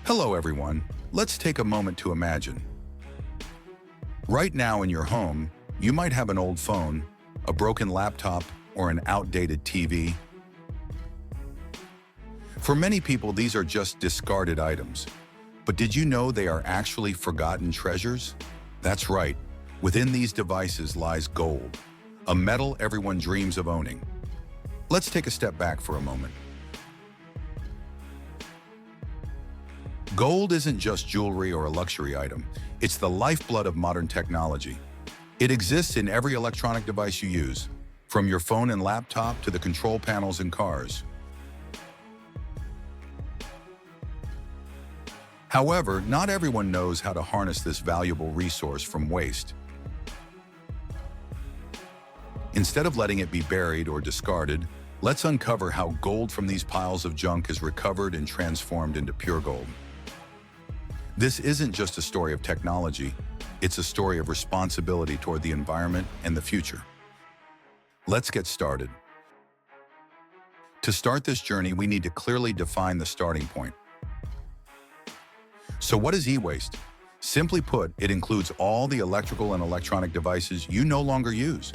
Hello everyone, let's take a moment to imagine. Right now in your home, you might have an old phone, a broken laptop, or an outdated TV. For many people, these are just discarded items. But did you know they are actually forgotten treasures? That's right, within these devices lies gold, a metal everyone dreams of owning. Let's take a step back for a moment. Gold isn't just jewelry or a luxury item, it's the lifeblood of modern technology. It exists in every electronic device you use, from your phone and laptop to the control panels in cars. However, not everyone knows how to harness this valuable resource from waste. Instead of letting it be buried or discarded, let's uncover how gold from these piles of junk is recovered and transformed into pure gold. This isn't just a story of technology, it's a story of responsibility toward the environment and the future. Let's get started. To start this journey, we need to clearly define the starting point. So what is e-waste? Simply put, it includes all the electrical and electronic devices you no longer use.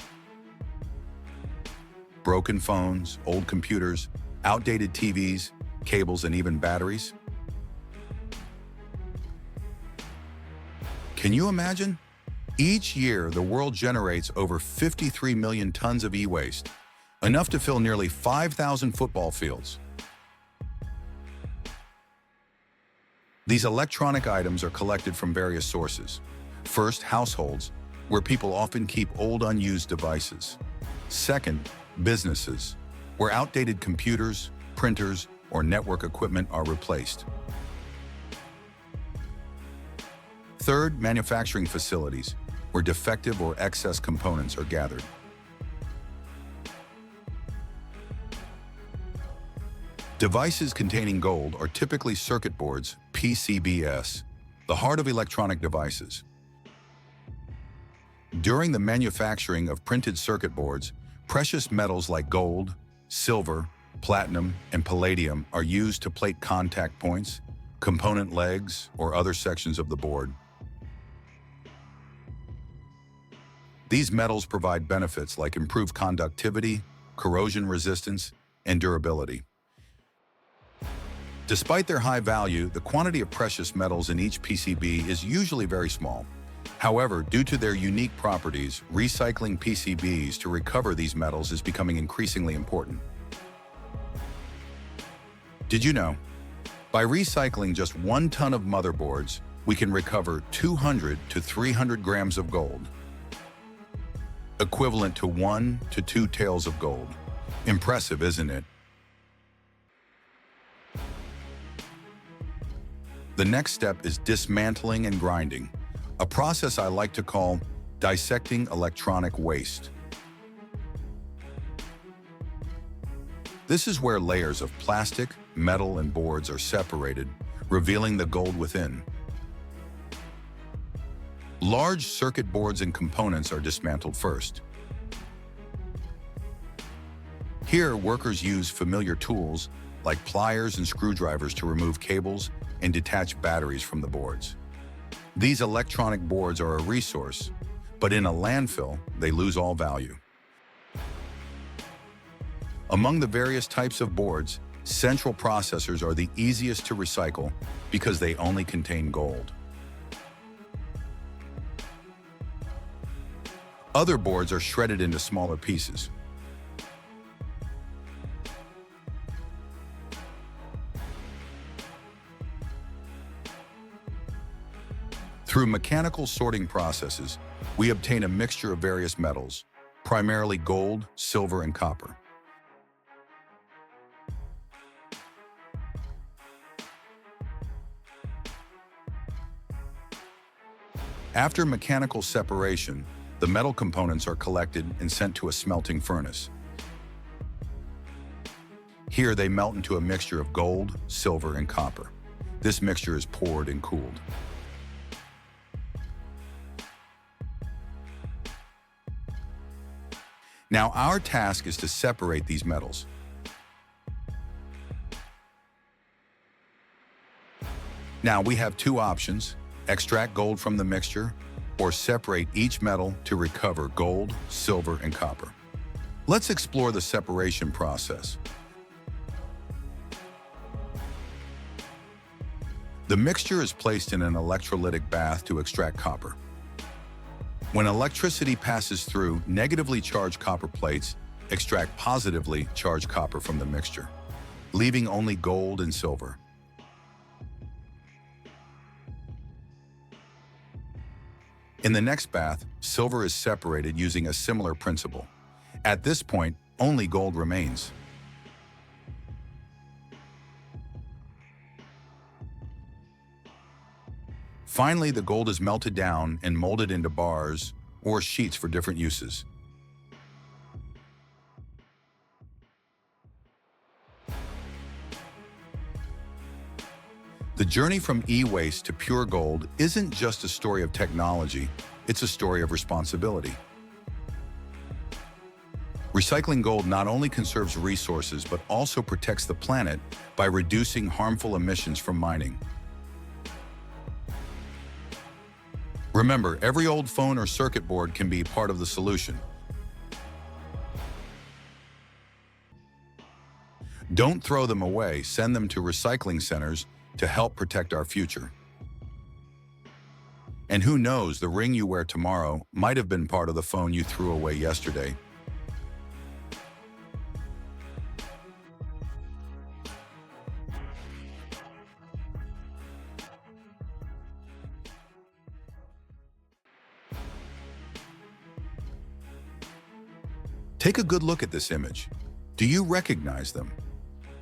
Broken phones, old computers, outdated TVs, cables, and even batteries. Can you imagine? Each year, the world generates over 53 million tons of e-waste, enough to fill nearly 5,000 football fields. These electronic items are collected from various sources. First, households, where people often keep old unused devices. Second, businesses, where outdated computers, printers, or network equipment are replaced. Third, manufacturing facilities, where defective or excess components are gathered. Devices containing gold are typically circuit boards, PCBs, the heart of electronic devices. During the manufacturing of printed circuit boards, precious metals like gold, silver, platinum, and palladium are used to plate contact points, component legs, or other sections of the board. These metals provide benefits like improved conductivity, corrosion resistance, and durability. Despite their high value, the quantity of precious metals in each PCB is usually very small. However, due to their unique properties, recycling PCBs to recover these metals is becoming increasingly important. Did you know? By recycling just 1 ton of motherboards, we can recover 200 to 300 grams of gold, equivalent to 1 to 2 taels of gold. Impressive, isn't it? The next step is dismantling and grinding, a process I like to call dissecting electronic waste. This is where layers of plastic, metal, and boards are separated, revealing the gold within. Large circuit boards and components are dismantled first. Here, workers use familiar tools like pliers and screwdrivers to remove cables and detach batteries from the boards. These electronic boards are a resource, but in a landfill, they lose all value. Among the various types of boards, central processors are the easiest to recycle because they only contain gold. Other boards are shredded into smaller pieces. Through mechanical sorting processes, we obtain a mixture of various metals, primarily gold, silver, and copper. After mechanical separation, the metal components are collected and sent to a smelting furnace. Here they melt into a mixture of gold, silver, and copper. This mixture is poured and cooled. Now our task is to separate these metals. Now we have two options: extract gold from the mixture or separate each metal to recover gold, silver, and copper. Let's explore the separation process. The mixture is placed in an electrolytic bath to extract copper. When electricity passes through, negatively charged copper plates extract positively charged copper from the mixture, leaving only gold and silver. In the next bath, silver is separated using a similar principle. At this point, only gold remains. Finally, the gold is melted down and molded into bars or sheets for different uses. The journey from e-waste to pure gold isn't just a story of technology, it's a story of responsibility. Recycling gold not only conserves resources but also protects the planet by reducing harmful emissions from mining. Remember, every old phone or circuit board can be part of the solution. Don't throw them away, send them to recycling centers to help protect our future. And who knows, the ring you wear tomorrow might have been part of the phone you threw away yesterday. Take a good look at this image. Do you recognize them?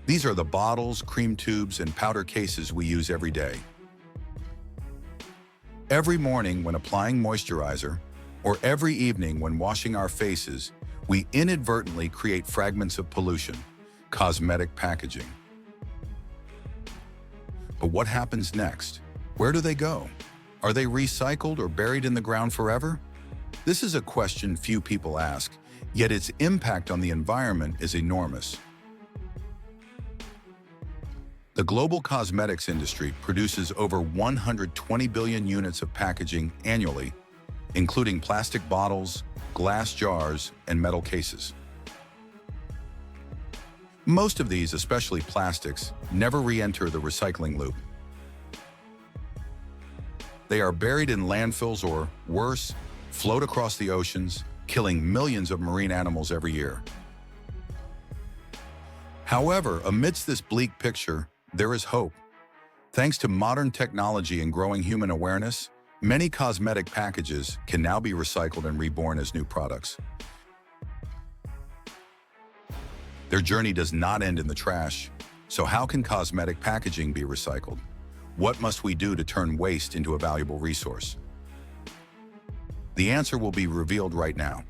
These are the bottles, cream tubes, and powder cases we use every day. Every morning when applying moisturizer, or every evening when washing our faces, we inadvertently create fragments of pollution, cosmetic packaging. But what happens next? Where do they go? Are they recycled or buried in the ground forever? This is a question few people ask, yet its impact on the environment is enormous. The global cosmetics industry produces over 120 billion units of packaging annually, including plastic bottles, glass jars, and metal cases. Most of these, especially plastics, never re-enter the recycling loop. They are buried in landfills or, worse, float across the oceans, killing millions of marine animals every year. However, amidst this bleak picture, there is hope. Thanks to modern technology and growing human awareness, many cosmetic packages can now be recycled and reborn as new products. Their journey does not end in the trash. So how can cosmetic packaging be recycled? What must we do to turn waste into a valuable resource? The answer will be revealed right now.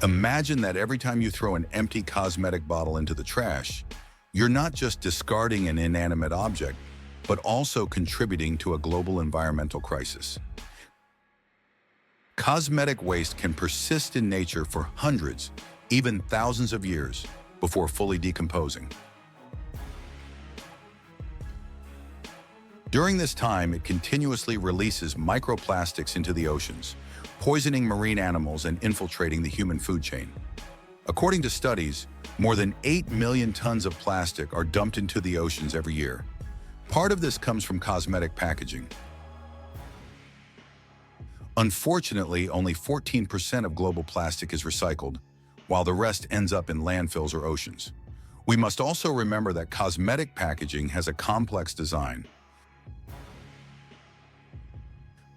Imagine that every time you throw an empty cosmetic bottle into the trash, you're not just discarding an inanimate object, but also contributing to a global environmental crisis. Cosmetic waste can persist in nature for hundreds, even thousands of years before fully decomposing. During this time, it continuously releases microplastics into the oceans, poisoning marine animals and infiltrating the human food chain. According to studies, more than 8 million tons of plastic are dumped into the oceans every year. Part of this comes from cosmetic packaging. Unfortunately, only 14% of global plastic is recycled, while the rest ends up in landfills or oceans. We must also remember that cosmetic packaging has a complex design.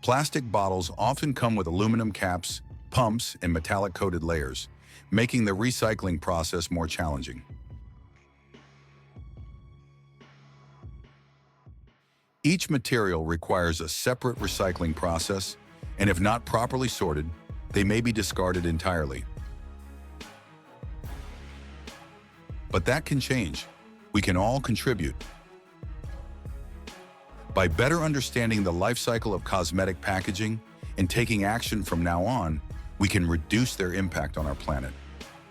Plastic bottles often come with aluminum caps, pumps, and metallic-coated layers, making the recycling process more challenging. Each material requires a separate recycling process, and if not properly sorted, they may be discarded entirely. But that can change. We can all contribute. By better understanding the life cycle of cosmetic packaging and taking action from now on, we can reduce their impact on our planet.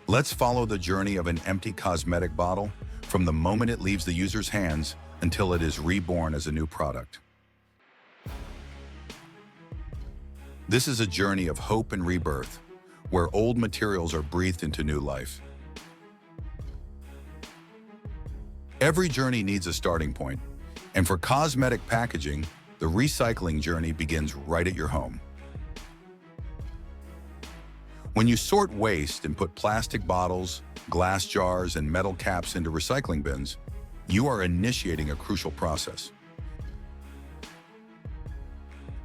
Let's follow the journey of an empty cosmetic bottle from the moment it leaves the user's hands until it is reborn as a new product. This is a journey of hope and rebirth, where old materials are breathed into new life. Every journey needs a starting point, and for cosmetic packaging, the recycling journey begins right at your home. When you sort waste and put plastic bottles, glass jars, and metal caps into recycling bins, you are initiating a crucial process.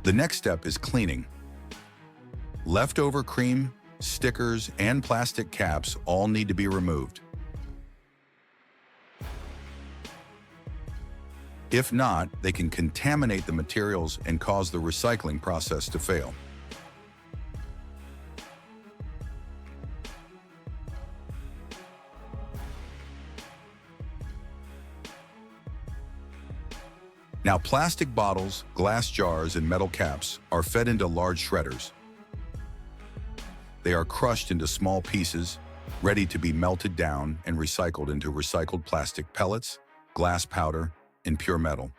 The next step is cleaning. Leftover cream, stickers, and plastic caps all need to be removed. If not, they can contaminate the materials and cause the recycling process to fail. Now, plastic bottles, glass jars, and metal caps are fed into large shredders. They are crushed into small pieces, ready to be melted down and recycled into recycled plastic pellets, glass powder, and pure metal.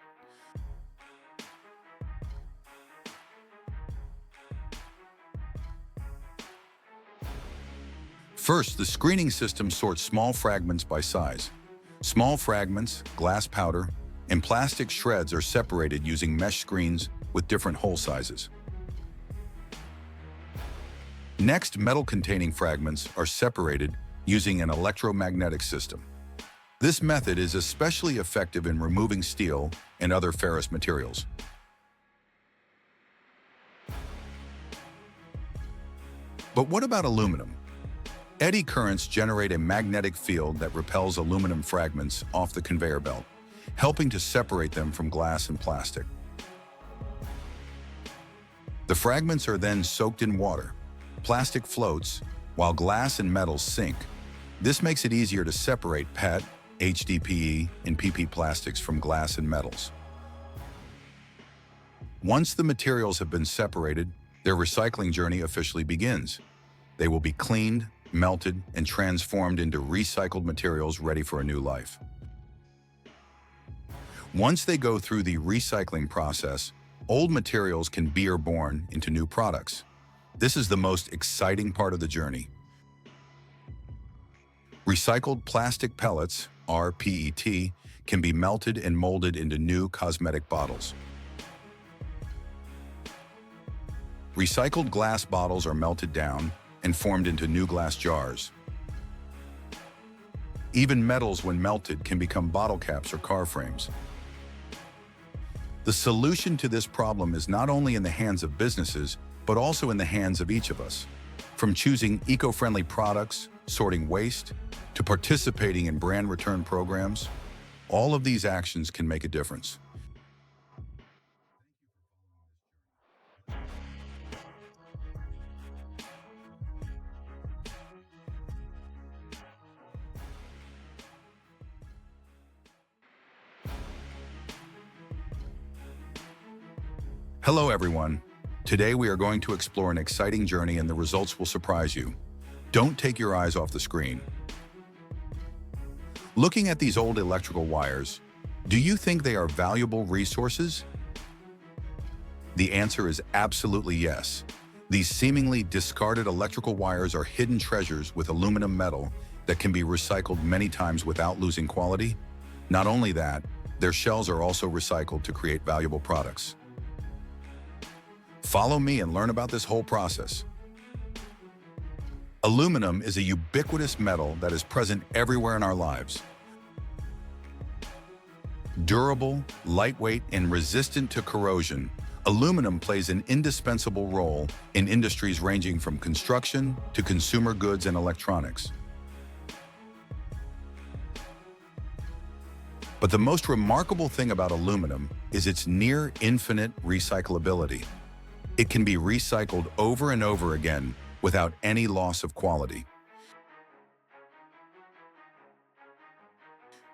First, the screening system sorts small fragments by size. Small fragments, glass powder, and plastic shreds are separated using mesh screens with different hole sizes. Next, metal-containing fragments are separated using an electromagnetic system. This method is especially effective in removing steel and other ferrous materials. But what about aluminum? Eddy currents generate a magnetic field that repels aluminum fragments off the conveyor belt, helping to separate them from glass and plastic. The fragments are then soaked in water. Plastic floats, while glass and metals sink. This makes it easier to separate PET, HDPE, and PP plastics from glass and metals. Once the materials have been separated, their recycling journey officially begins. They will be cleaned, melted, and transformed into recycled materials ready for a new life. Once they go through the recycling process, old materials can be reborn into new products. This is the most exciting part of the journey. Recycled plastic pellets, rPET, can be melted and molded into new cosmetic bottles. Recycled glass bottles are melted down and formed into new glass jars. Even metals, when melted, can become bottle caps or car frames. The solution to this problem is not only in the hands of businesses, but also in the hands of each of us. From choosing eco-friendly products, sorting waste, to participating in brand return programs, all of these actions can make a difference. Hello, everyone. Today we are going to explore an exciting journey, and the results will surprise you. Don't take your eyes off the screen. Looking at these old electrical wires, do you think they are valuable resources? The answer is absolutely yes. These seemingly discarded electrical wires are hidden treasures with aluminum metal that can be recycled many times without losing quality. Not only that, their shells are also recycled to create valuable products. Follow me and learn about this whole process. Aluminum is a ubiquitous metal that is present everywhere in our lives. Durable, lightweight, and resistant to corrosion, aluminum plays an indispensable role in industries ranging from construction to consumer goods and electronics. But the most remarkable thing about aluminum is its near infinite recyclability. It can be recycled over and over again without any loss of quality.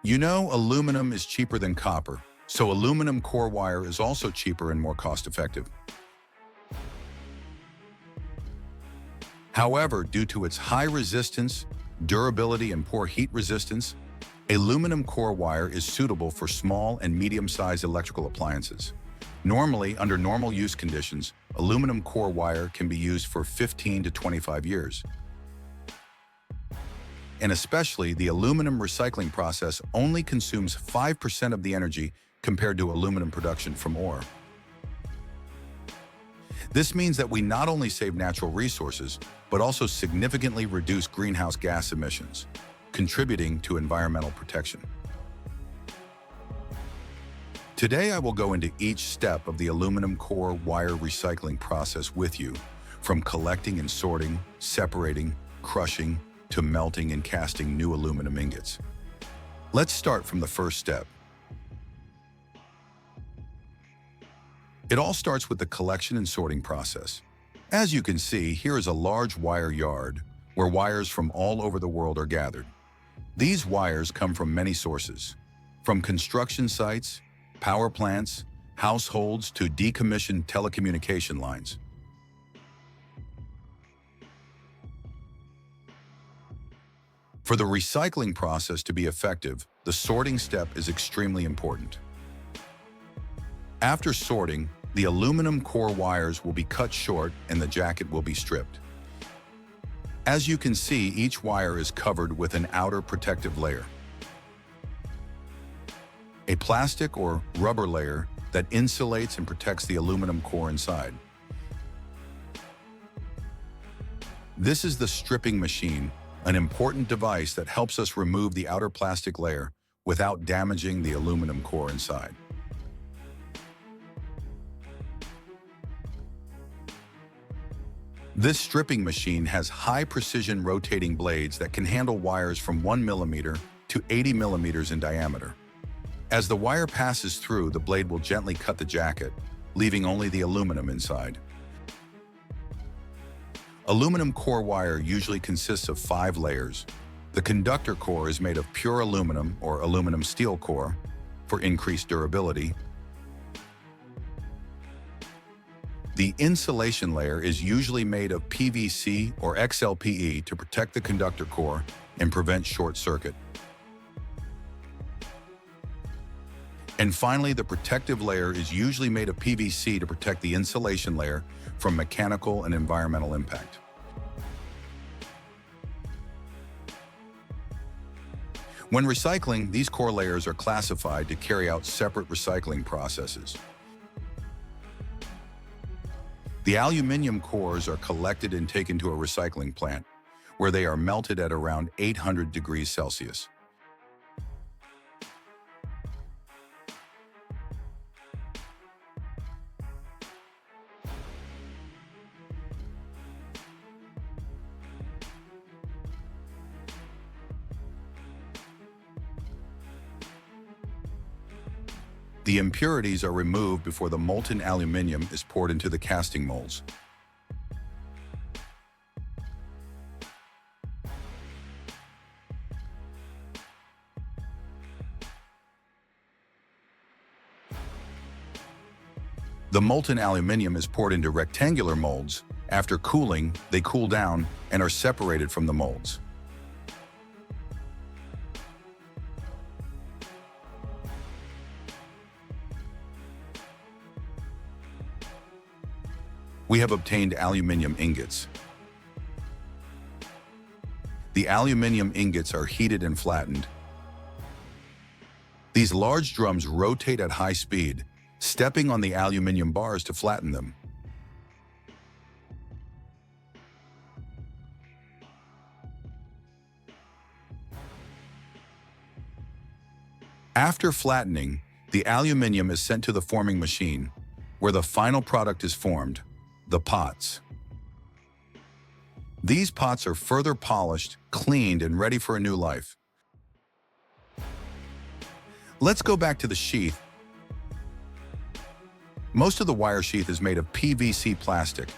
You know, aluminum is cheaper than copper, so aluminum core wire is also cheaper and more cost-effective. However, due to its high resistance, durability, and poor heat resistance, Aluminum core wire is suitable for small and medium-sized electrical appliances. Normally, under normal use conditions, aluminum core wire can be used for 15 to 25 years. And especially, the aluminum recycling process only consumes 5% of the energy compared to aluminum production from ore. This means that we not only save natural resources, but also significantly reduce greenhouse gas emissions, contributing to environmental protection. Today, I will go into each step of the aluminum core wire recycling process with you, from collecting and sorting, separating, crushing, to melting and casting new aluminum ingots. Let's start from the first step. It all starts with the collection and sorting process. As you can see, here is a large wire yard where wires from all over the world are gathered. These wires come from many sources, from construction sites, power plants, households, to decommissioned telecommunication lines. For the recycling process to be effective, the sorting step is extremely important. After sorting, the aluminum core wires will be cut short and the jacket will be stripped. As you can see, each wire is covered with an outer protective layer, a plastic or rubber layer that insulates and protects the aluminum core inside. This is the stripping machine, an important device that helps us remove the outer plastic layer without damaging the aluminum core inside. This stripping machine has high-precision rotating blades that can handle wires from 1 millimeter to 80 millimeters in diameter. As the wire passes through, the blade will gently cut the jacket, leaving only the aluminum inside. Aluminum core wire usually consists of 5 layers. The conductor core is made of pure aluminum or aluminum steel core for increased durability. The insulation layer is usually made of PVC or XLPE to protect the conductor core and prevent short circuit. And finally, the protective layer is usually made of PVC to protect the insulation layer from mechanical and environmental impact. When recycling, these core layers are classified to carry out separate recycling processes. The aluminum cores are collected and taken to a recycling plant, where they are melted at around 800 degrees Celsius. The impurities are removed before the molten aluminum is poured into the casting molds. The molten aluminum is poured into rectangular molds. After cooling, they cool down and are separated from the molds. We have obtained aluminum ingots. The aluminum ingots are heated and flattened. These large drums rotate at high speed, stepping on the aluminum bars to flatten them. After flattening, the aluminum is sent to the forming machine, where the final product is formed, the pots. These pots are further polished, cleaned, and ready for a new life. Let's go back to the sheath. Most of the wire sheath is made of PVC plastic.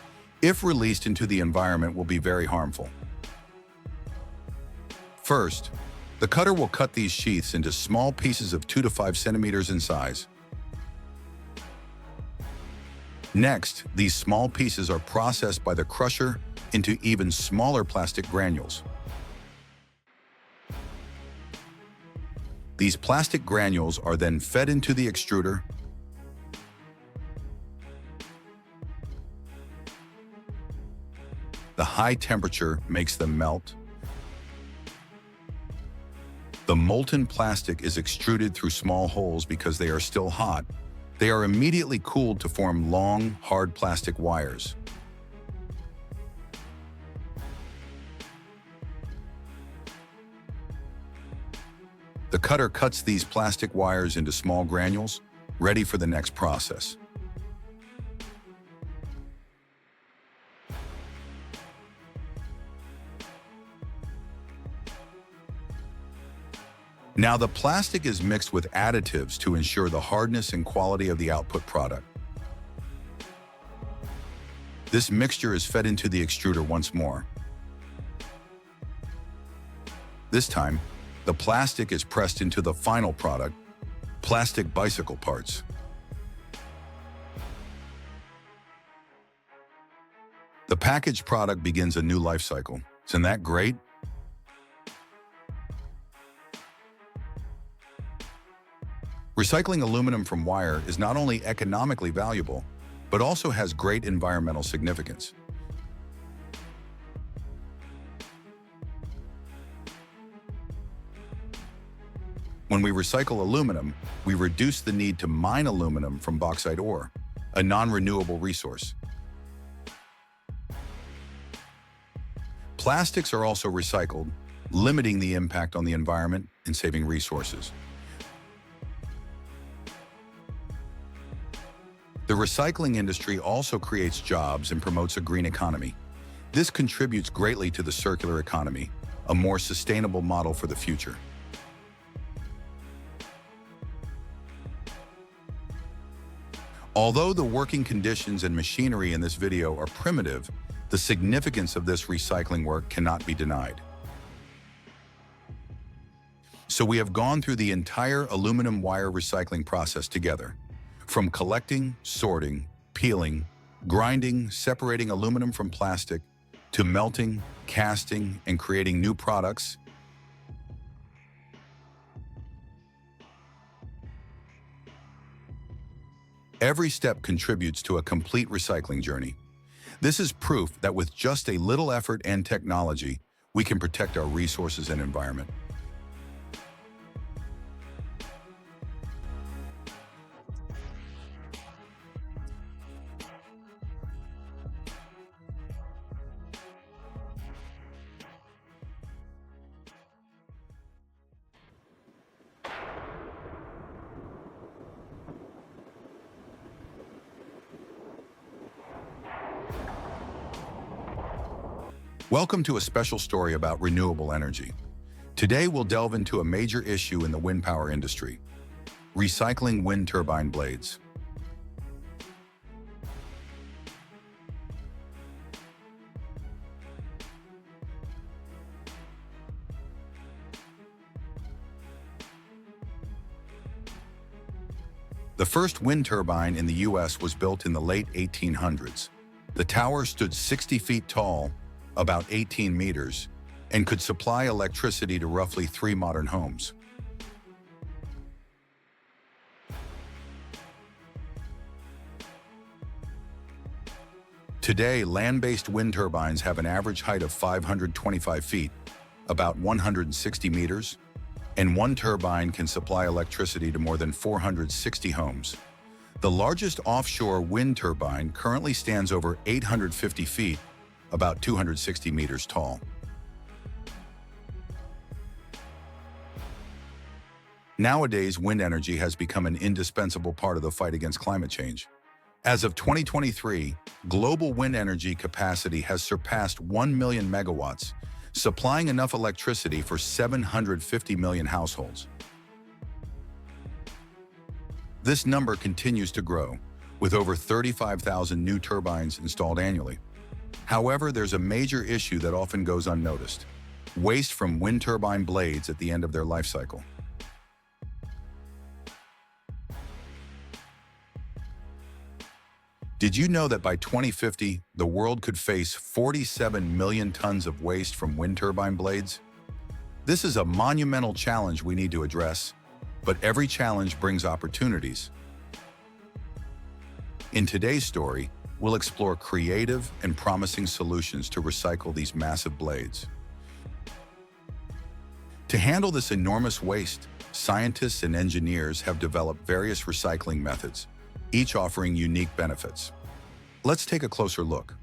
If released into the environment, will be very harmful. First, the cutter will cut these sheaths into small pieces of 2 to 5 centimeters in size. Next, these small pieces are processed by the crusher into even smaller plastic granules. These plastic granules are then fed into the extruder. The high temperature makes them melt. The molten plastic is extruded through small holes because they are still hot. They are immediately cooled to form long, hard plastic wires. The cutter cuts these plastic wires into small granules, ready for the next process. Now the plastic is mixed with additives to ensure the hardness and quality of the output product. This mixture is fed into the extruder once more. This time, the plastic is pressed into the final product, plastic bicycle parts. The packaged product begins a new life cycle. Isn't that great? Recycling aluminum from wire is not only economically valuable, but also has great environmental significance. When we recycle aluminum, we reduce the need to mine aluminum from bauxite ore, a non-renewable resource. Plastics are also recycled, limiting the impact on the environment and saving resources. The recycling industry also creates jobs and promotes a green economy. This contributes greatly to the circular economy, a more sustainable model for the future. Although the working conditions and machinery in this video are primitive, the significance of this recycling work cannot be denied. So we have gone through the entire aluminum wire recycling process together. From collecting, sorting, peeling, grinding, separating aluminum from plastic, to melting, casting, and creating new products. Every step contributes to a complete recycling journey. This is proof that with just a little effort and technology, we can protect our resources and environment. Welcome to a special story about renewable energy. Today we'll delve into a major issue in the wind power industry: recycling wind turbine blades. The first wind turbine in the US was built in the late 1800s. The tower stood 60 feet tall, about 18 meters, and could supply electricity to roughly 3 modern homes. Today, land-based wind turbines have an average height of 525 feet, about 160 meters, and one turbine can supply electricity to more than 460 homes. The largest offshore wind turbine currently stands over 850 feet, about 260 meters tall. Nowadays, wind energy has become an indispensable part of the fight against climate change. As of 2023, global wind energy capacity has surpassed 1 million megawatts, supplying enough electricity for 750 million households. This number continues to grow, with over 35,000 new turbines installed annually. However, there's a major issue that often goes unnoticed: waste from wind turbine blades at the end of their life cycle. Did you know that by 2050, the world could face 47 million tons of waste from wind turbine blades? This is a monumental challenge we need to address, But every challenge brings opportunities. In today's story, we'll explore creative and promising solutions to recycle these massive blades. To handle this enormous waste, scientists and engineers have developed various recycling methods, each offering unique benefits. Let's take a closer look.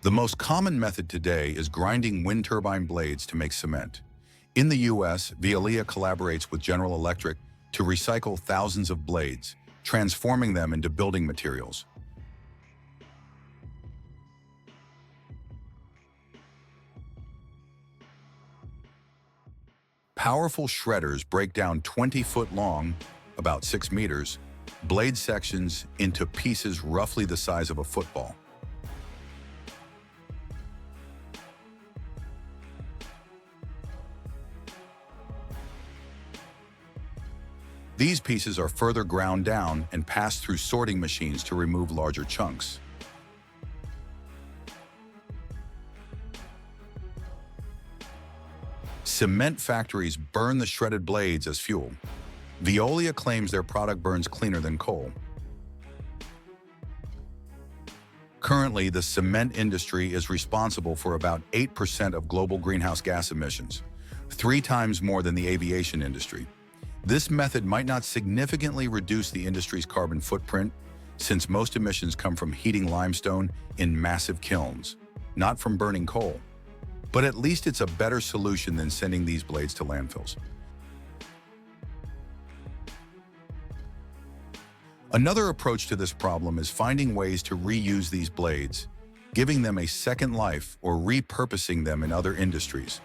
The most common method today is grinding wind turbine blades to make cement. In the US, Veolia collaborates with General Electric to recycle thousands of blades, transforming them into building materials. Powerful shredders break down 20-foot-long, about 6 meters, blade sections into pieces roughly the size of a football. These pieces are further ground down and passed through sorting machines to remove larger chunks. Cement factories burn the shredded blades as fuel. Veolia claims their product burns cleaner than coal. Currently, the cement industry is responsible for about 8% of global greenhouse gas emissions, 3 times more than the aviation industry. This method might not significantly reduce the industry's carbon footprint, since most emissions come from heating limestone in massive kilns, not from burning coal. But at least it's a better solution than sending these blades to landfills. Another approach to this problem is finding ways to reuse these blades, giving them a second life or repurposing them in other industries.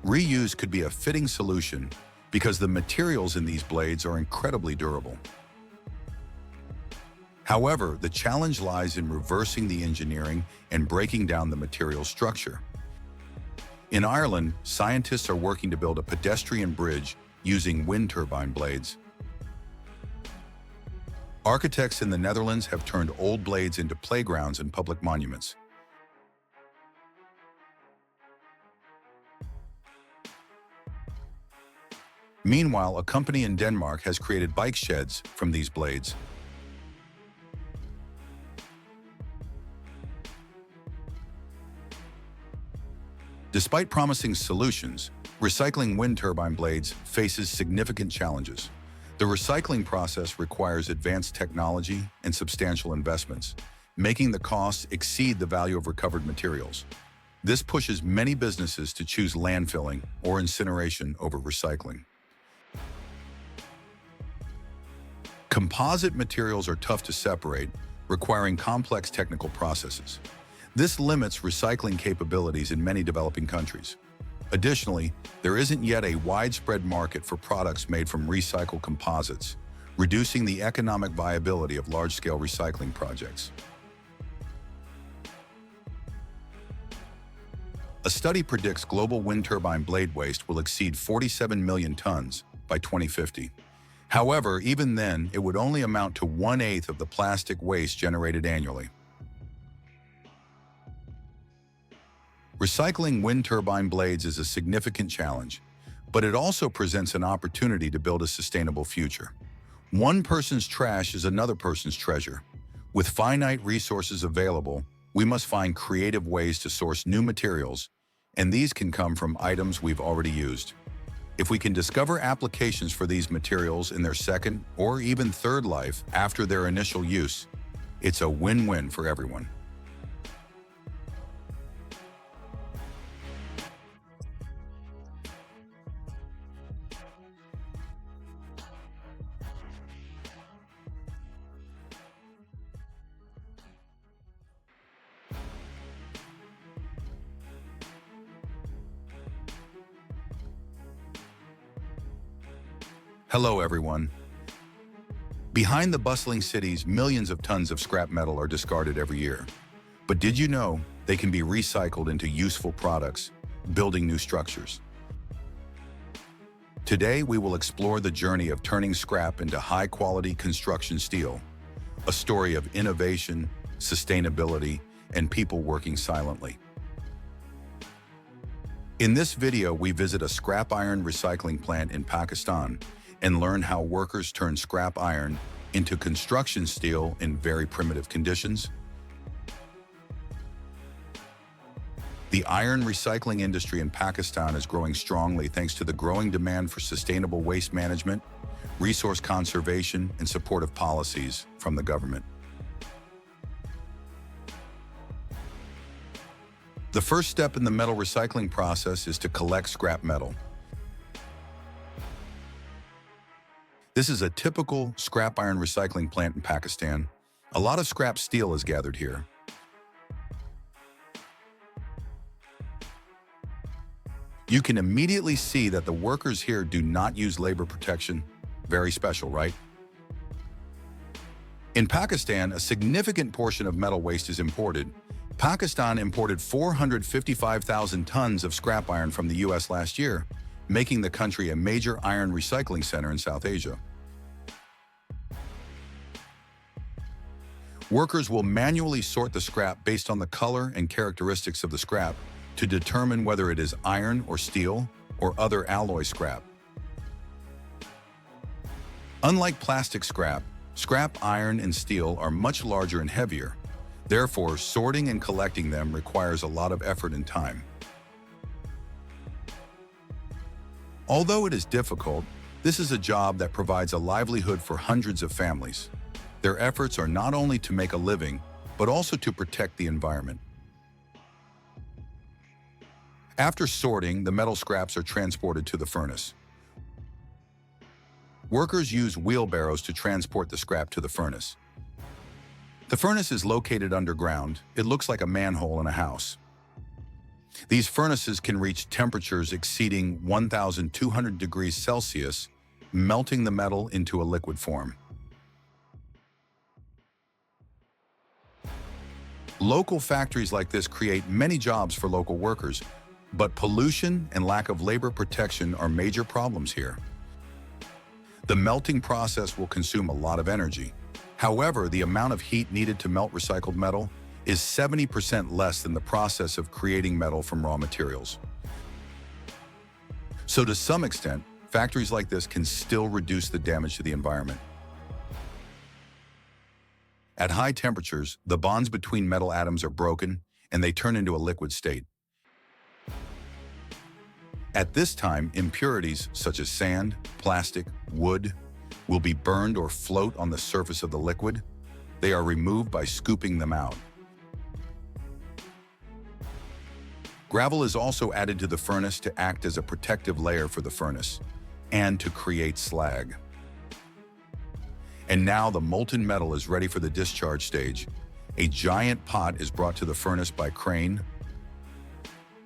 Reuse could be a fitting solution because the materials in these blades are incredibly durable. However, the challenge lies in reversing the engineering and breaking down the material structure. In Ireland, scientists are working to build a pedestrian bridge using wind turbine blades. Architects in the Netherlands have turned old blades into playgrounds and public monuments. Meanwhile, a company in Denmark has created bike sheds from these blades. Despite promising solutions, recycling wind turbine blades faces significant challenges. The recycling process requires advanced technology and substantial investments, making the costs exceed the value of recovered materials. This pushes many businesses to choose landfilling or incineration over recycling. Composite materials are tough to separate, requiring complex technical processes. This limits recycling capabilities in many developing countries. Additionally, there isn't yet a widespread market for products made from recycled composites, reducing the economic viability of large-scale recycling projects. A study predicts global wind turbine blade waste will exceed 47 million tons by 2050. However, even then, it would only amount to 1/8 of the plastic waste generated annually. Recycling wind turbine blades is a significant challenge, but it also presents an opportunity to build a sustainable future. One person's trash is another person's treasure. With finite resources available, we must find creative ways to source new materials, and these can come from items we've already used. If we can discover applications for these materials in their second or even third life after their initial use, it's a win-win for everyone. Hello, everyone. Behind the bustling cities, millions of tons of scrap metal are discarded every year. But did you know they can be recycled into useful products, building new structures? Today, we will explore the journey of turning scrap into high-quality construction steel, a story of innovation, sustainability, and people working silently. In this video, we visit a scrap iron recycling plant in Pakistan and learn how workers turn scrap iron into construction steel in very primitive conditions. The iron recycling industry in Pakistan is growing strongly thanks to the growing demand for sustainable waste management, resource conservation, and supportive policies from the government. The first step in the metal recycling process is to collect scrap metal. This is a typical scrap iron recycling plant in Pakistan. A lot of scrap steel is gathered here. You can immediately see that the workers here do not use labor protection. Very special, right? In Pakistan, a significant portion of metal waste is imported. Pakistan imported 455,000 tons of scrap iron from the US last year, making the country a major iron recycling center in South Asia. Workers will manually sort the scrap based on the color and characteristics of the scrap to determine whether it is iron or steel or other alloy scrap. Unlike plastic scrap, scrap iron and steel are much larger and heavier. Therefore, sorting and collecting them requires a lot of effort and time. Although it is difficult, this is a job that provides a livelihood for hundreds of families. Their efforts are not only to make a living, but also to protect the environment. After sorting, the metal scraps are transported to the furnace. Workers use wheelbarrows to transport the scrap to the furnace. The furnace is located underground. It looks like a manhole in a house. These furnaces can reach temperatures exceeding 1,200 degrees Celsius, melting the metal into a liquid form. Local factories like this create many jobs for local workers, but pollution and lack of labor protection are major problems here. The melting process will consume a lot of energy. However, the amount of heat needed to melt recycled metal is 70% less than the process of creating metal from raw materials. So to some extent, factories like this can still reduce the damage to the environment. At high temperatures, the bonds between metal atoms are broken and they turn into a liquid state. At this time, impurities such as sand, plastic, wood will be burned or float on the surface of the liquid. They are removed by scooping them out. Gravel is also added to the furnace to act as a protective layer for the furnace and to create slag. And now the molten metal is ready for the discharge stage. A giant pot is brought to the furnace by crane.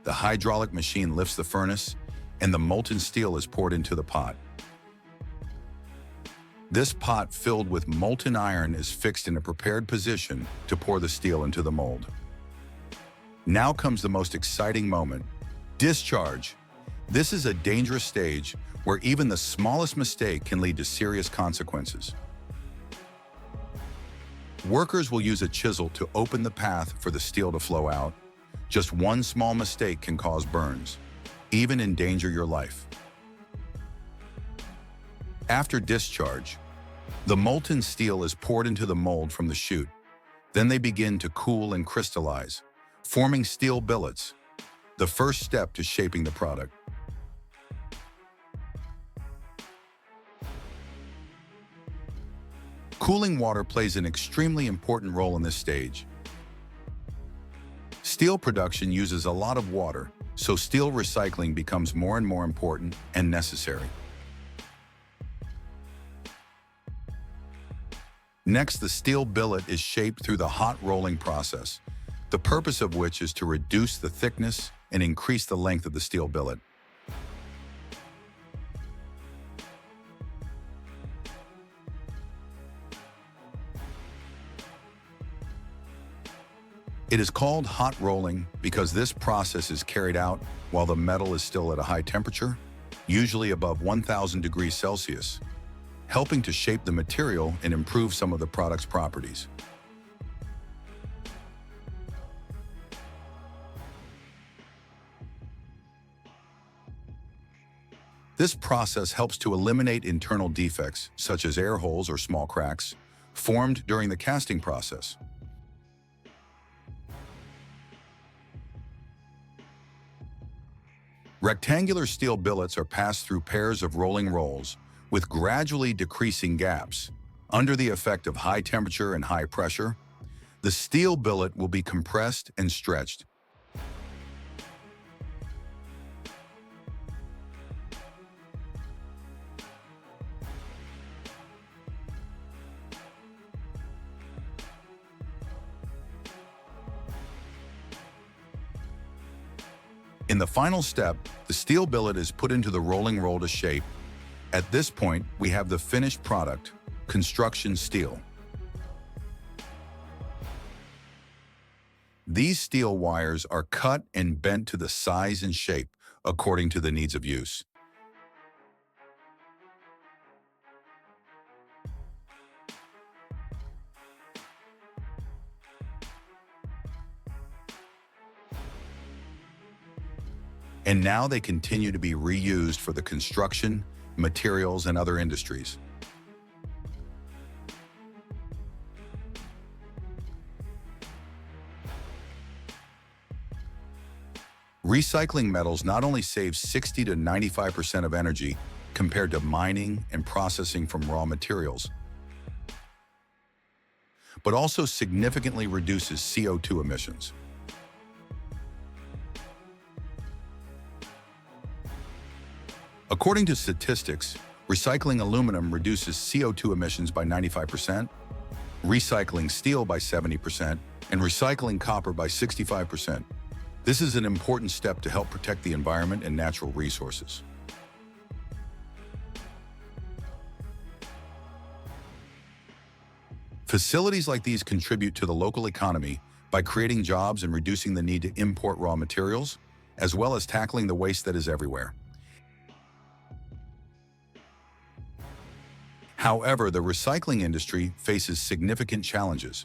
The hydraulic machine lifts the furnace, and the molten steel is poured into the pot. This pot filled with molten iron is fixed in a prepared position to pour the steel into the mold. Now comes the most exciting moment, discharge. This is a dangerous stage where even the smallest mistake can lead to serious consequences. Workers will use a chisel to open the path for the steel to flow out. Just one small mistake can cause burns, even endanger your life. After discharge, the molten steel is poured into the mold from the chute. Then they begin to cool and crystallize, forming steel billets, the first step to shaping the product. Cooling water plays an extremely important role in this stage. Steel production uses a lot of water, so steel recycling becomes more and more important and necessary. Next, the steel billet is shaped through the hot rolling process, the purpose of which is to reduce the thickness and increase the length of the steel billet. It is called hot rolling because this process is carried out while the metal is still at a high temperature, usually above 1,000 degrees Celsius, helping to shape the material and improve some of the product's properties. This process helps to eliminate internal defects, such as air holes or small cracks, formed during the casting process. Rectangular steel billets are passed through pairs of rolling rolls with gradually decreasing gaps. Under the effect of high temperature and high pressure, the steel billet will be compressed and stretched. In the final step, the steel billet is put into the rolling roll to shape. At this point, we have the finished product, construction steel. These steel wires are cut and bent to the size and shape according to the needs of use. And now they continue to be reused for the construction, materials, and other industries. Recycling metals not only saves 60 to 95% of energy compared to mining and processing from raw materials, but also significantly reduces CO2 emissions. According to statistics, recycling aluminum reduces CO2 emissions by 95%, recycling steel by 70%, and recycling copper by 65%. This is an important step to help protect the environment and natural resources. Facilities like these contribute to the local economy by creating jobs and reducing the need to import raw materials, as well as tackling the waste that is everywhere. However, the recycling industry faces significant challenges.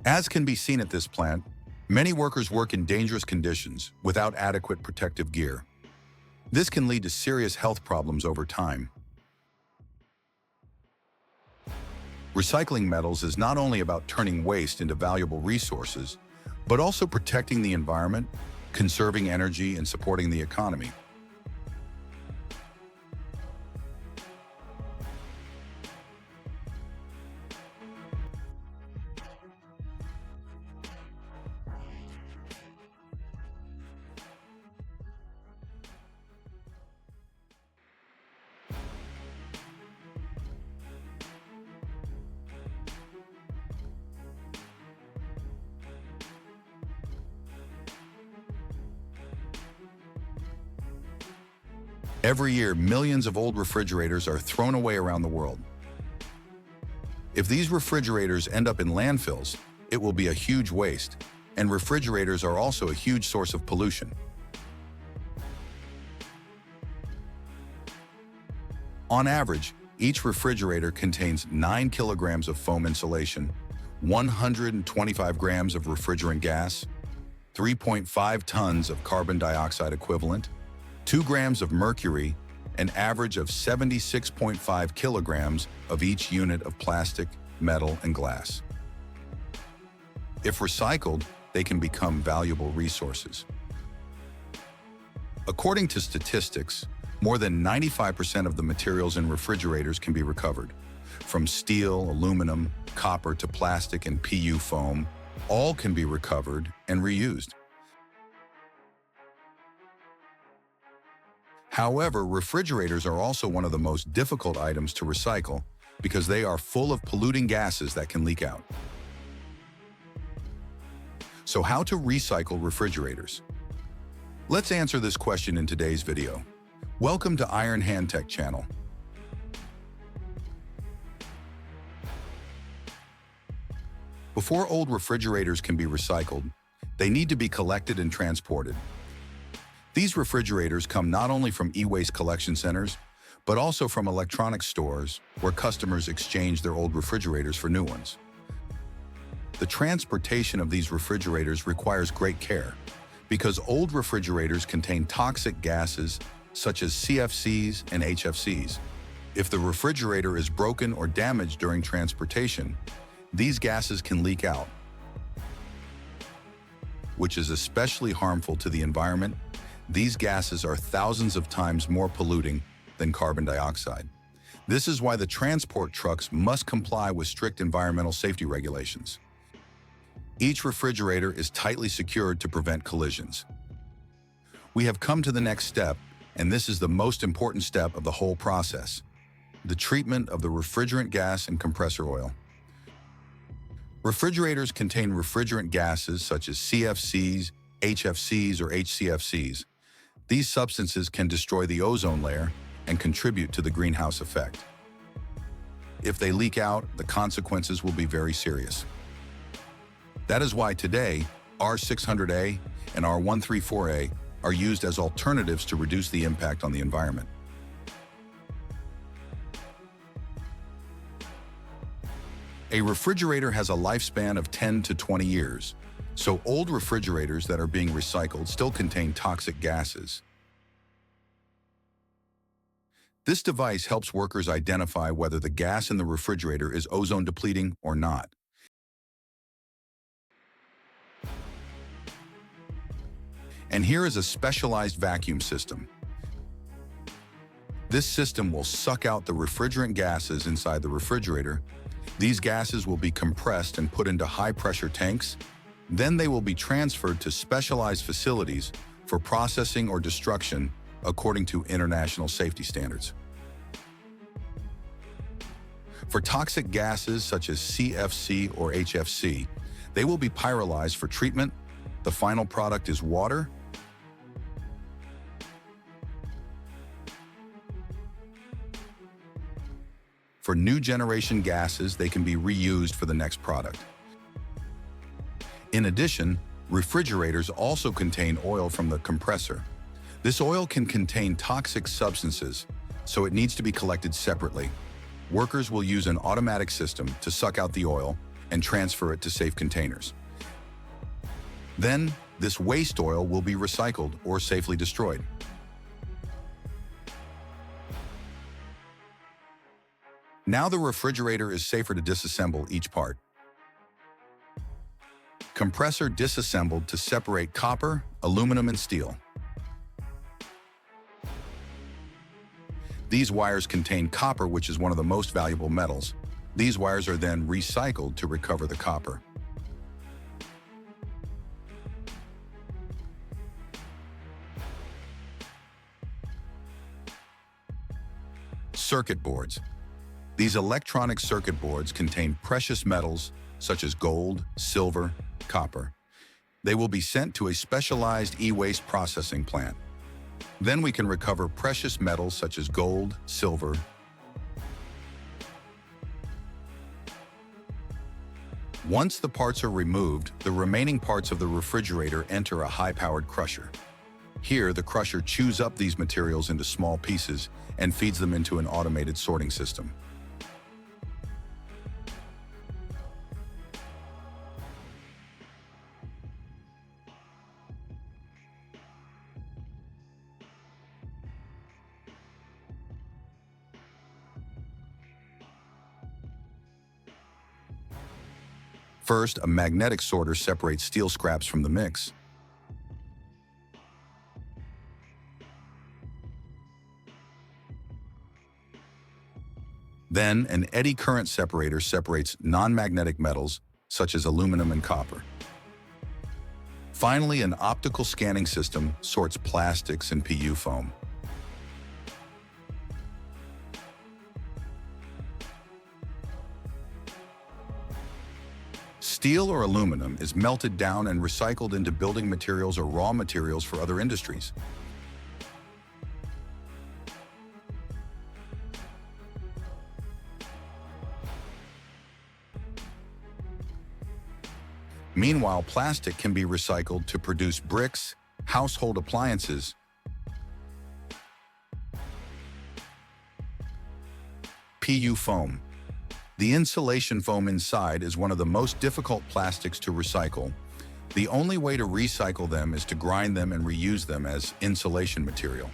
As can be seen at this plant, many workers work in dangerous conditions without adequate protective gear. This can lead to serious health problems over time. Recycling metals is not only about turning waste into valuable resources, but also protecting the environment, conserving energy, and supporting the economy. Every year, millions of old refrigerators are thrown away around the world. If these refrigerators end up in landfills, it will be a huge waste, and refrigerators are also a huge source of pollution. On average, each refrigerator contains 9 kilograms of foam insulation, 125 grams of refrigerant gas, 3.5 tons of carbon dioxide equivalent, 2 grams of mercury, an average of 76.5 kilograms of each unit of plastic, metal, and glass. If recycled, they can become valuable resources. According to statistics, more than 95% of the materials in refrigerators can be recovered. From steel, aluminum, copper to plastic and PU foam, all can be recovered and reused. However, refrigerators are also one of the most difficult items to recycle because they are full of polluting gases that can leak out. So how to recycle refrigerators? Let's answer this question in today's video. Welcome to IronHand Tech channel. Before old refrigerators can be recycled, they need to be collected and transported. These refrigerators come not only from e-waste collection centers, but also from electronics stores where customers exchange their old refrigerators for new ones. The transportation of these refrigerators requires great care because old refrigerators contain toxic gases such as CFCs and HFCs. If the refrigerator is broken or damaged during transportation, these gases can leak out, which is especially harmful to the environment. These gases are thousands of times more polluting than carbon dioxide. This is why the transport trucks must comply with strict environmental safety regulations. Each refrigerator is tightly secured to prevent collisions. We have come to the next step, and this is the most important step of the whole process: the treatment of the refrigerant gas and compressor oil. Refrigerators contain refrigerant gases such as CFCs, HFCs, or HCFCs. These substances can destroy the ozone layer and contribute to the greenhouse effect. If they leak out, the consequences will be very serious. That is why today, R600A and R134A are used as alternatives to reduce the impact on the environment. A refrigerator has a lifespan of 10 to 20 years, so old refrigerators that are being recycled still contain toxic gases. This device helps workers identify whether the gas in the refrigerator is ozone depleting or not. And here is a specialized vacuum system. This system will suck out the refrigerant gases inside the refrigerator. These gases will be compressed and put into high-pressure tanks. Then they will be transferred to specialized facilities for processing or destruction according to international safety standards. For toxic gases such as CFC or HFC, they will be pyrolyzed for treatment. The final product is water. For new generation gases, they can be reused for the next product. In addition, refrigerators also contain oil from the compressor. This oil can contain toxic substances, so it needs to be collected separately. Workers will use an automatic system to suck out the oil and transfer it to safe containers. Then, this waste oil will be recycled or safely destroyed. Now the refrigerator is safer to disassemble each part. Compressor disassembled to separate copper, aluminum, and steel. These wires contain copper, which is one of the most valuable metals. These wires are then recycled to recover the copper. Circuit boards. These electronic circuit boards contain precious metals such as gold, silver, copper. They will be sent to a specialized e-waste processing plant. Then we can recover precious metals such as gold, silver. Once the parts are removed, the remaining parts of the refrigerator enter a high-powered crusher. Here, the crusher chews up these materials into small pieces and feeds them into an automated sorting system. First, a magnetic sorter separates steel scraps from the mix. Then, an eddy current separator separates non-magnetic metals, such as aluminum and copper. Finally, an optical scanning system sorts plastics and PU foam. Steel or aluminum is melted down and recycled into building materials or raw materials for other industries. Meanwhile, plastic can be recycled to produce bricks, household appliances, PU foam. The insulation foam inside is one of the most difficult plastics to recycle. The only way to recycle them is to grind them and reuse them as insulation material.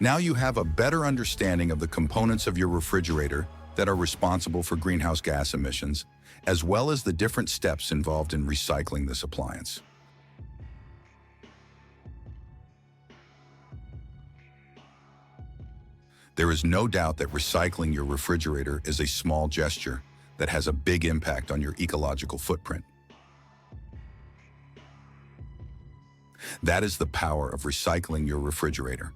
Now you have a better understanding of the components of your refrigerator that are responsible for greenhouse gas emissions, as well as the different steps involved in recycling this appliance. There is no doubt that recycling your refrigerator is a small gesture that has a big impact on your ecological footprint. That is the power of recycling your refrigerator.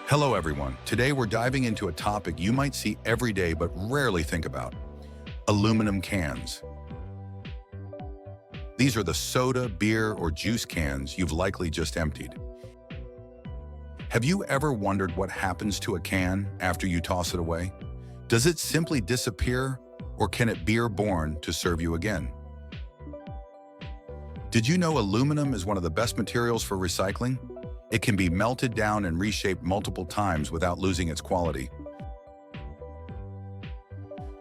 Hello everyone. Today we're diving into a topic you might see every day but rarely think about: aluminum cans. These are the soda, beer, or juice cans you've likely just emptied. Have you ever wondered what happens to a can after you toss it away? Does it simply disappear, or can it be reborn to serve you again? Did you know aluminum is one of the best materials for recycling? It can be melted down and reshaped multiple times without losing its quality.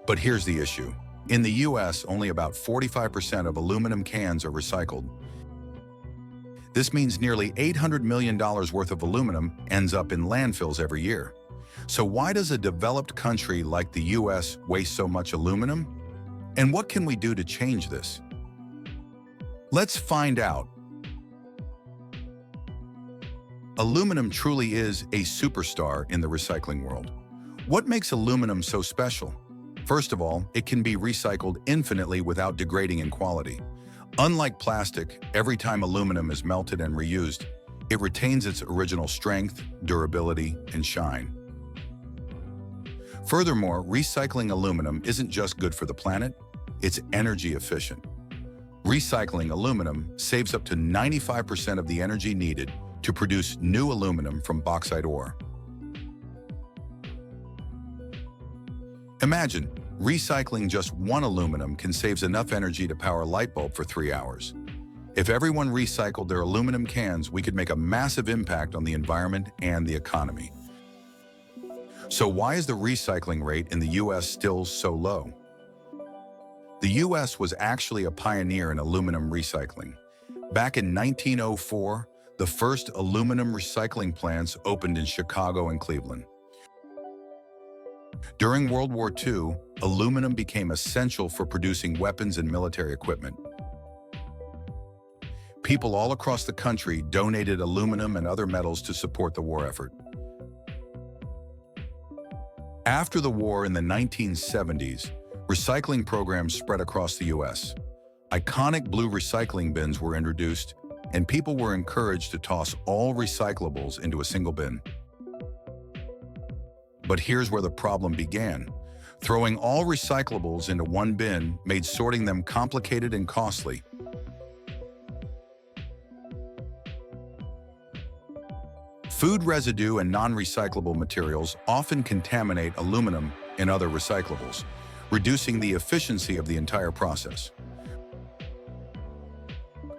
But here's the issue. In the US, only about 45% of aluminum cans are recycled. This means nearly $800 million worth of aluminum ends up in landfills every year. So why does a developed country like the US waste so much aluminum? And what can we do to change this? Let's find out. Aluminum truly is a superstar in the recycling world. What makes aluminum so special? First of all, it can be recycled infinitely without degrading in quality. Unlike plastic, every time aluminum is melted and reused, it retains its original strength, durability, and shine. Furthermore, recycling aluminum isn't just good for the planet, it's energy efficient. Recycling aluminum saves up to 95% of the energy needed to produce new aluminum from bauxite ore. Imagine, recycling just one aluminum can save enough energy to power a light bulb for 3 hours. If everyone recycled their aluminum cans, we could make a massive impact on the environment and the economy. So why is the recycling rate in the US still so low? The US was actually a pioneer in aluminum recycling. Back in 1904, the first aluminum recycling plants opened in Chicago and Cleveland. During World War II, aluminum became essential for producing weapons and military equipment. People all across the country donated aluminum and other metals to support the war effort. After the war in the 1970s, recycling programs spread across the US. Iconic blue recycling bins were introduced, and people were encouraged to toss all recyclables into a single bin. But here's where the problem began. Throwing all recyclables into one bin made sorting them complicated and costly. Food residue and non-recyclable materials often contaminate aluminum and other recyclables, reducing the efficiency of the entire process.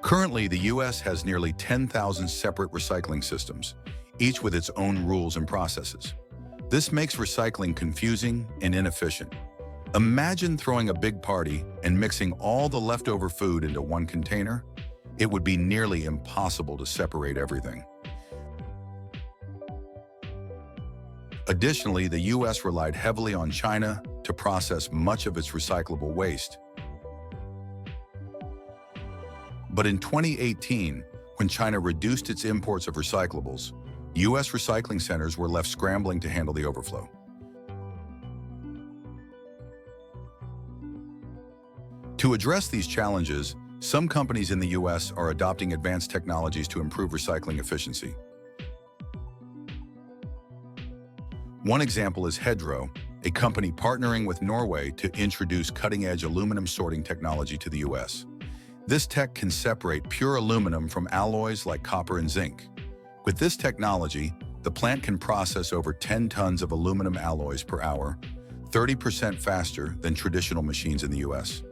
Currently, the US has nearly 10,000 separate recycling systems, each with its own rules and processes. This makes recycling confusing and inefficient. Imagine throwing a big party and mixing all the leftover food into one container. It would be nearly impossible to separate everything. Additionally, the US relied heavily on China to process much of its recyclable waste. But in 2018, when China reduced its imports of recyclables, US recycling centers were left scrambling to handle the overflow. To address these challenges, some companies in the US are adopting advanced technologies to improve recycling efficiency. One example is Hedro, a company partnering with Norway to introduce cutting-edge aluminum sorting technology to the US. This tech can separate pure aluminum from alloys like copper and zinc. With this technology, the plant can process over 10 tons of aluminum alloys per hour, 30% faster than traditional machines in the US.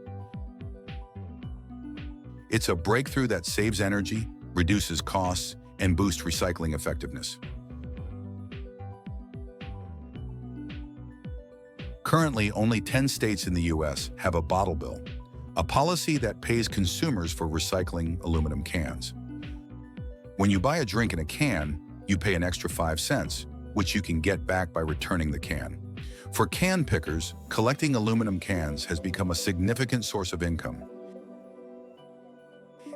It's a breakthrough that saves energy, reduces costs, and boosts recycling effectiveness. Currently, only 10 states in the U.S. have a bottle bill, a policy that pays consumers for recycling aluminum cans. When you buy a drink in a can, you pay an extra 5 cents, which you can get back by returning the can. For can pickers, collecting aluminum cans has become a significant source of income.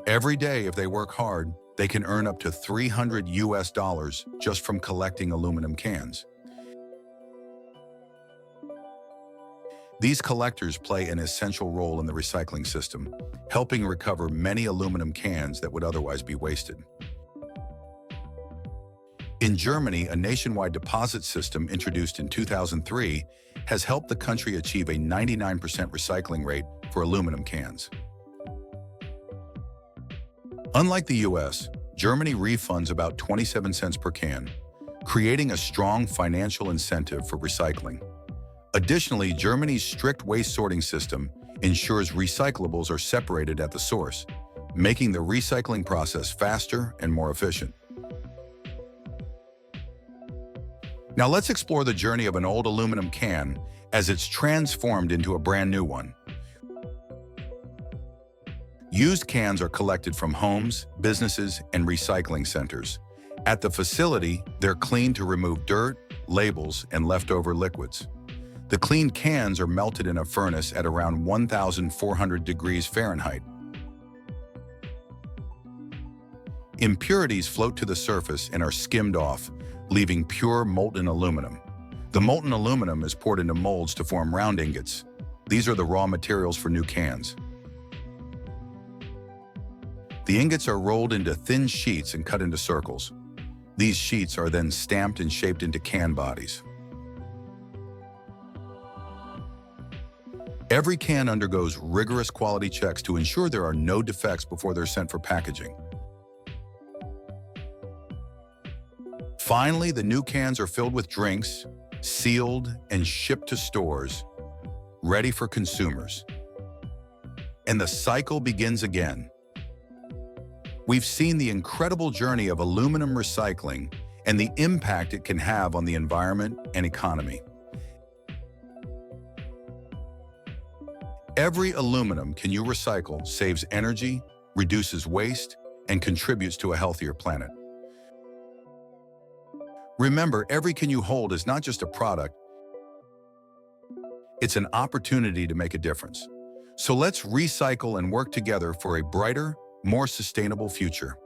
Every day, if they work hard, they can earn up to $300 just from collecting aluminum cans. These collectors play an essential role in the recycling system, helping recover many aluminum cans that would otherwise be wasted. In Germany, a nationwide deposit system introduced in 2003 has helped the country achieve a 99% recycling rate for aluminum cans. Unlike the US, Germany refunds about 27 cents per can, creating a strong financial incentive for recycling. Additionally, Germany's strict waste sorting system ensures recyclables are separated at the source, making the recycling process faster and more efficient. Now let's explore the journey of an old aluminum can as it's transformed into a brand new one. Used cans are collected from homes, businesses, and recycling centers. At the facility, they're cleaned to remove dirt, labels, and leftover liquids. The cleaned cans are melted in a furnace at around 1,400 degrees Fahrenheit. Impurities float to the surface and are skimmed off, leaving pure molten aluminum. The molten aluminum is poured into molds to form round ingots. These are the raw materials for new cans. The ingots are rolled into thin sheets and cut into circles. These sheets are then stamped and shaped into can bodies. Every can undergoes rigorous quality checks to ensure there are no defects before they're sent for packaging. Finally, the new cans are filled with drinks, sealed, and shipped to stores, ready for consumers. And the cycle begins again. We've seen the incredible journey of aluminum recycling and the impact it can have on the environment and economy. Every aluminum can you recycle saves energy, reduces waste, and contributes to a healthier planet. Remember, every can you hold is not just a product, it's an opportunity to make a difference. So let's recycle and work together for a brighter, more sustainable future.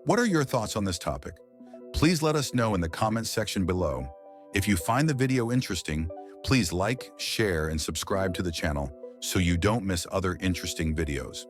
What are your thoughts on this topic? Please let us know in the comments section below. If you find the video interesting, please like, share, and subscribe to the channel so you don't miss other interesting videos.